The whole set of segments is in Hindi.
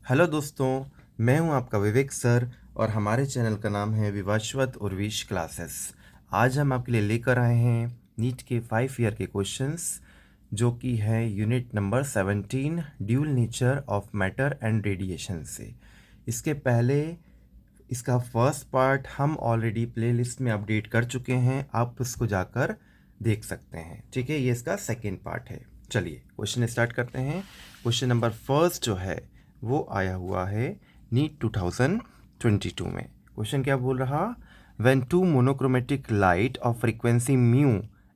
हेलो दोस्तों, मैं हूं आपका विवेक सर और हमारे चैनल का नाम है विवाशवत उर्विश क्लासेस। आज हम आपके लिए लेकर आए हैं नीट के 5 ईयर के क्वेश्चंस जो कि है unit number 17 dual nature of matter and radiation से। इसके पहले इसका फर्स्ट पार्ट हम ऑलरेडी प्लेलिस्ट में अपडेट कर चुके हैं, आप उसको जाकर देख सकते हैं। ठीक है, ये इसका सेकेंड पार्ट है। चलिए क्वेश्चन स्टार्ट करते हैं। क्वेश्चन नंबर फर्स्ट जो है वो आया हुआ है नीट 2022 में। क्वेश्चन क्या बोल रहा, when two monochromatic light of frequency mu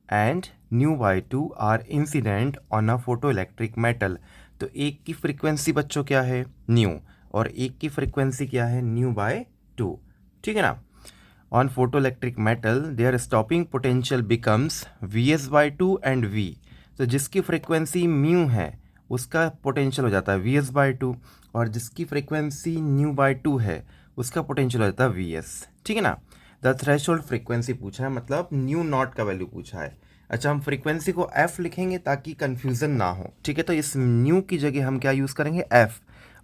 and nu by 2 are incident on a photoelectric metal. तो एक की फ्रीक्वेंसी बच्चों क्या है, न्यू, और एक की फ्रीक्वेंसी क्या है, न्यू बाय 2। ठीक है ना। On photoelectric metal their stopping potential becomes Vs by 2 and V। तो जिसकी फ्रीक्वेंसी म्यू है उसका पोटेंशियल हो जाता है Vs बाई 2, और जिसकी फ्रीक्वेंसी न्यू बाई 2 है उसका पोटेंशियल हो जाता है Vs। ठीक है ना। द थ्रेशोल्ड फ्रीक्वेंसी पूछा है, मतलब न्यू नॉट का वैल्यू पूछा है। अच्छा, हम फ्रीक्वेंसी को f लिखेंगे ताकि कन्फ्यूज़न ना हो। ठीक है, तो इस न्यू की जगह हम क्या यूज़ करेंगे, f,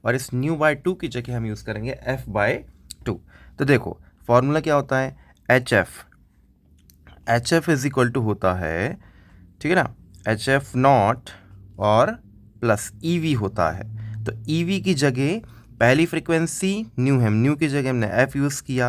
और इस न्यू बाय 2 की जगह हम यूज़ करेंगे f बाय 2। तो देखो फॉर्मूला क्या होता है, H F is equal to होता है, ठीक है ना, एच एफ नॉट और प्लस ई वी होता है। तो ई वी की जगह पहली फ्रीक्वेंसी न्यू है, न्यू की जगह हमने एफ यूज़ किया।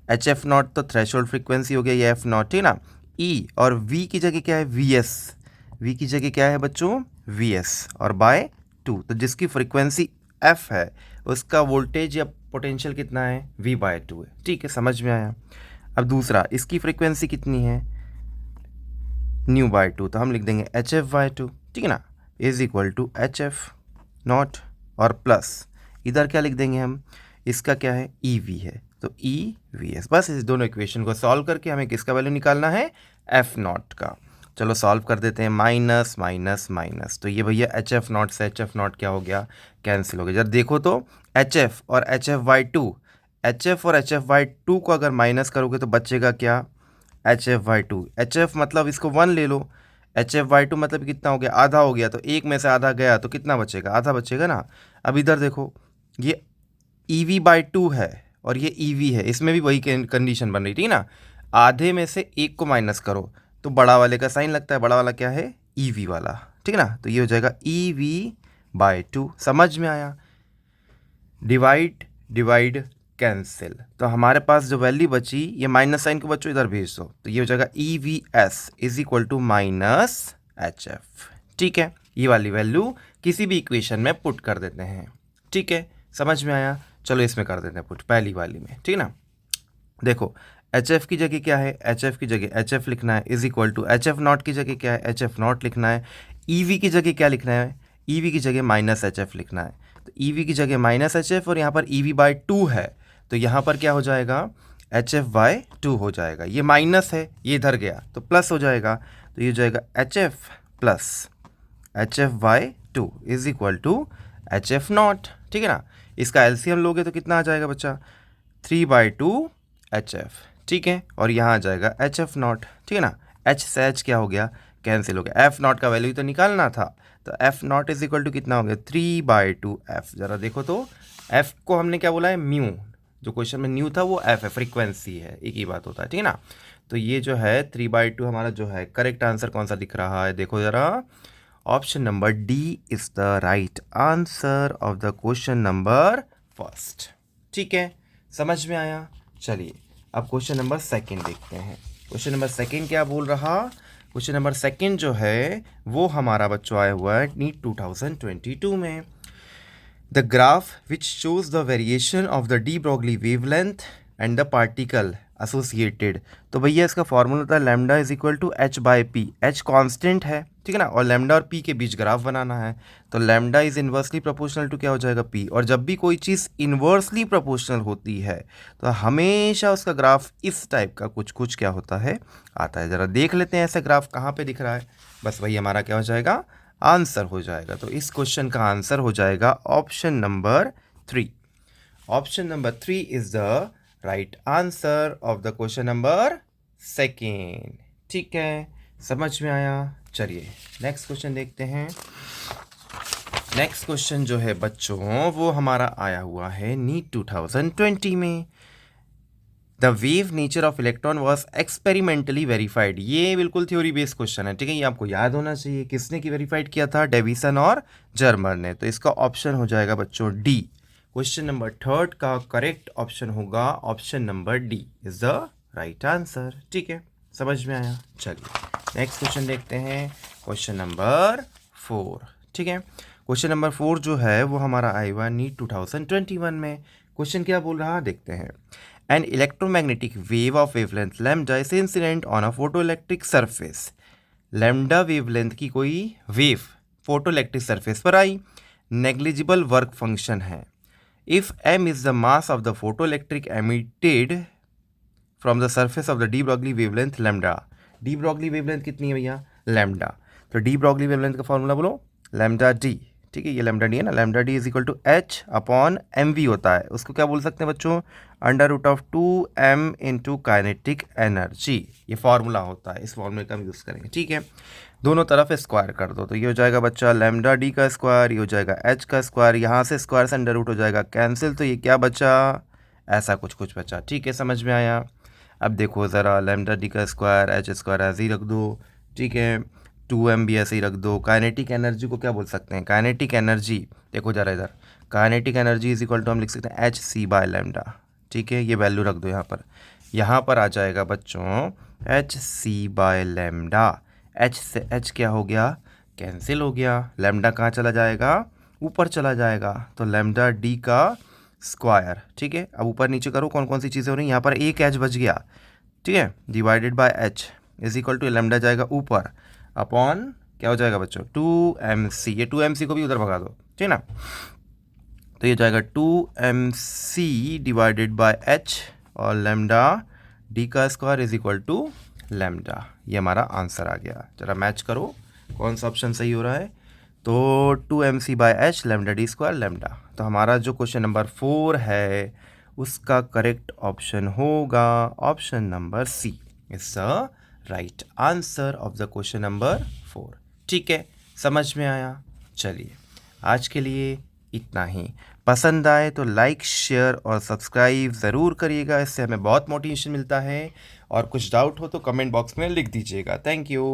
एच एफ नॉट तो थ्रेशोल्ड फ्रीक्वेंसी हो गया, ये एफ नॉट, ठीक है ना। ई और वी की जगह क्या है, वी एस, वी की जगह क्या है बच्चों, वी एस, और बाय 2। तो जिसकी फ्रीक्वेंसी एफ है उसका वोल्टेज या पोटेंशियल कितना है, v बाय 2 है। ठीक है, समझ में आया। अब दूसरा, इसकी फ्रीक्वेंसी कितनी है, न्यू बाय 2, तो हम लिख देंगे एच एफ बाय 2, ठीक है ना, is equal to H F not और प्लस इधर क्या लिख देंगे हम, इसका क्या है, ई वी है, तो ई वी एस। बस इस दोनों इक्वेशन को सॉल्व करके हमें किसका वैल्यू निकालना है, एफ नॉट का। चलो सॉल्व कर देते हैं, माइनस माइनस माइनस, तो ये भैया एच एफ नॉट से एच एफ नॉट क्या हो गया, कैंसिल हो गया। जब देखो तो एच एफ और H F by 2, H F और एच एफ बाई 2 को अगर माइनस करोगे तो बचेगा क्या, H F by 2। H F मतलब इसको 1 ले लो, एच एफ बाई 2 मतलब कितना हो गया, आधा हो गया, तो एक में से आधा गया तो कितना बचेगा, आधा बचेगा ना। अब इधर देखो, ये ई वी बाई 2 है और ये ई वी है, इसमें भी वही कंडीशन बन रही थी ना, आधे में से एक को माइनस करो तो बड़ा वाले का साइन लगता है, बड़ा वाला क्या है, ई वी वाला, ठीक है ना। तो ये हो जाएगा ई वी बाई 2। समझ में आया। डिवाइड डिवाइड कैंसिल, तो हमारे पास जो वैल्यू बची, ये माइनस साइन को बच्चों इधर भेज दो, तो ये हो जाएगा E V S is equal to minus H F. ठीक है, ये वाली वैल्यू किसी भी इक्वेशन में पुट कर देते हैं। ठीक है, समझ में आया। चलो इसमें कर देते हैं पुट, पहली वाली में, ठीक है ना। देखो एच एफ की जगह क्या है, एच एफ की जगह एच एफ लिखना है, is equal to H F not की जगह क्या है, एच एफ नॉट लिखना है। ई वी की जगह क्या लिखना है, ई वी की जगह माइनस एच एफ लिखना है। तो ई वी की जगह माइनस एच एफ और यहाँ पर ई वी बाई 2 है, तो यहाँ पर क्या हो जाएगा, एच एफ बाई 2 हो जाएगा। ये माइनस है, ये इधर गया तो प्लस हो जाएगा, तो ये हो जाएगा H F plus H F by 2 is equal to H F not. ठीक है ना। इसका एलसीएम लोगे तो कितना आ जाएगा बच्चा, 3 बाई 2 एच एफ। ठीक है, और यहाँ आ जाएगा एच एफ नॉट। ठीक है ना, एच से एच क्या हो गया, कैंसिल हो गया। एफ नॉट का वैल्यू तो निकालना था, तो F not is equal to कितना हो गया, 3 बाई 2 एफ। जरा देखो तो, एफ को हमने क्या बोला है, म्यू, जो क्वेश्चन में न्यू था वो एफ है, फ्रीक्वेंसी है, एक ही बात होता है। ठीक है ना। तो ये जो है 3 बाई 2 हमारा जो है करेक्ट आंसर कौन सा दिख रहा है, देखो ज़रा, option number D is the right answer of the question number first. ठीक है, समझ में आया। चलिए अब क्वेश्चन नंबर सेकंड देखते हैं। क्वेश्चन नंबर सेकंड क्या बोल रहा, क्वेश्चन नंबर सेकंड जो है वो हमारा बच्चों आया हुआ है नीट 2022 में। The graph which shows the variation of the de Broglie wavelength and the particle associated. तो भैया इसका फॉर्मूला होता है lambda is equal to H by P. H constant है, ठीक है ना, और लैम्डा और पी के बीच ग्राफ बनाना है, तो lambda is inversely proportional to क्या हो जाएगा, पी। और जब भी कोई चीज़ इन्वर्सली प्रोपोर्शनल होती है तो हमेशा उसका ग्राफ इस टाइप का कुछ कुछ क्या होता है, आता है। ज़रा देख लेते हैं ऐसा ग्राफ कहाँ पे दिख रहा है। बस वही हमारा क्या हो जाएगा, आंसर हो जाएगा। तो इस क्वेश्चन का आंसर हो जाएगा option number 3। Option number 3 is the right answer of the question number second. ठीक है, समझ में आया। चलिए नेक्स्ट क्वेश्चन देखते हैं। नेक्स्ट क्वेश्चन जो है बच्चों वो हमारा आया हुआ है नीट 2020 में। The wave nature of electron was experimentally verified. ये बिल्कुल थ्योरी बेस्ड क्वेश्चन है, ठीक है, ये आपको याद होना चाहिए। किसने की वेरीफाइड किया था? डेविसन और जर्मर ने। तो इसका ऑप्शन हो जाएगा बच्चों डी। क्वेश्चन नंबर 3 का करेक्ट ऑप्शन होगा option number D is the right answer. ठीक है, समझ में आया। चलिए नेक्स्ट क्वेश्चन देखते हैं, क्वेश्चन नंबर 4। ठीक है, क्वेश्चन नंबर 4 जो है वो हमारा आया हुआ नीट 2021 में। क्वेश्चन क्या बोल रहा है देखते हैं। An electromagnetic wave of wavelength lambda is incident on a photoelectric surface. Lambda wavelength की कोई वेव फोटोइलेक्ट्रिक सरफेस पर आई, नेग्लिजिबल वर्क फंक्शन है। If m is the mass of the photoelectric emitted from the surface of the de Broglie wavelength lambda. De Broglie wavelength कितनी है भैया? लैम्डा। तो डी ब्रॉगली वेवलेंथ का फॉर्मूला बोलो, लैम्डा डी। ठीक है, ये लैम्डा डी है ना, lambda D is equal to H upon M V होता है। उसको क्या बोल सकते हैं बच्चों? Under root of 2m into kinetic energy. ये फार्मूला होता है, इस फार्मूले का हम यूज़ करेंगे। ठीक है, दोनों तरफ स्क्वायर कर दो तो ये हो जाएगा बच्चा लैम्डा डी का स्क्वायर, ये हो जाएगा एच का स्क्वायर, यहाँ से स्क्वायर से अंडर रूट हो जाएगा कैंसिल, तो ये क्या बचा? ऐसा कुछ बचा। ठीक है, समझ में आया। अब देखो ज़रा, लैम्डा डी का स्क्वायर एच स्क्वायर ऐसे ही रख दो। ठीक है, 2m भी ऐसे ही रख दो। काइनेटिक एनर्जी को क्या बोल सकते हैं? काइनेटिक एनर्जी देखो ज़रा इधर, kinetic energy is equal to हम लिख सकते हैं एच सी बाय लैम्डा। ठीक है, ये वैल्यू रख दो यहाँ पर आ जाएगा बच्चों H C by lambda. H से एच क्या हो गया? कैंसिल हो गया। लैम्डा कहाँ चला जाएगा? ऊपर चला जाएगा, तो लैम्डा डी का स्क्वायर। ठीक है, अब ऊपर नीचे करो कौन कौन सी चीज़ें हो रही हैं। यहाँ पर एक एच बच गया, ठीक है, divided by H is equal to lambda जाएगा ऊपर अपॉन क्या हो जाएगा बच्चों? 2mc। ये 2mc को भी उधर भगा दो, ठीक है ना। तो ये जाएगा 2mc डिवाइडेड बाय एच और लैम्डा डी का square is equal to lambda. ये हमारा आंसर आ गया। जरा मैच करो कौन सा ऑप्शन सही हो रहा है। तो 2mc by H lambda D square lambda. तो हमारा जो क्वेश्चन नंबर 4 है उसका करेक्ट ऑप्शन होगा option number C is the right answer of the question number 4। ठीक है, समझ में आया। चलिए आज के लिए इतना ही। पसंद आए तो लाइक शेयर और सब्सक्राइब ज़रूर करिएगा, इससे हमें बहुत मोटिवेशन मिलता है। और कुछ डाउट हो तो कमेंट बॉक्स में लिख दीजिएगा। Thank you.